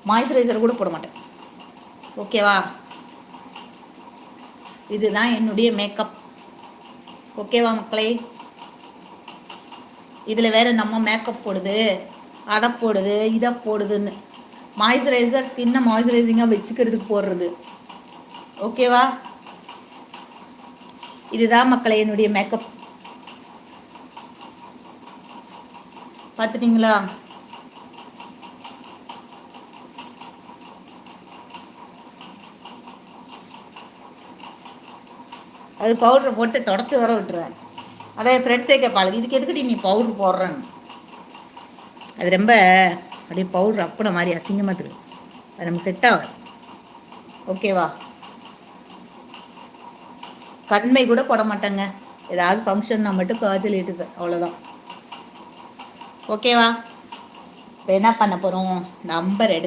Moisturiser கூட போட மாட்டேன். ஓகேவா? இதுதான் என்னுடைய மேக்கப். ஓகேவா மக்களே? இதில் வேறு இந்த அம்மா மேக்கப் போடுது, அதை போடுது, இதை போடுதுன்னு. மாய்ஸ்சரைசர் ஸ்கின்னை மாய்ஸ்சரைசிங்காக வச்சுக்கிறதுக்கு போடுறது. ஓகேவா? இதுதான் மக்களே என்னுடைய மேக்கப். பார்த்துட்டிங்களா? அது பவுட்ரு போட்டு தொடச்சி வர விட்டுருவேன். அதான் என் ஃப்ரெண்ட்ஸே கேட்பாள், இதுக்கு எதுக்கிட்டி நீ பவுட்ரு போடுறேன்னு. அது ரொம்ப அப்படியே பவுட்ரு அப்புன மாதிரி அசிங்கமாக இருக்குது. அது நமக்கு செட் ஆகாது. ஓகேவா? கண்மை கூட போட மாட்டேங்க. ஏதாவது ஃபங்க்ஷன்னா மட்டும் காய்ச்சல் இட்டுப்பேன், அவ்வளோதான். ஓகேவா? இப்போ என்ன பண்ண போகிறோம்? நம்பர் எடுத்து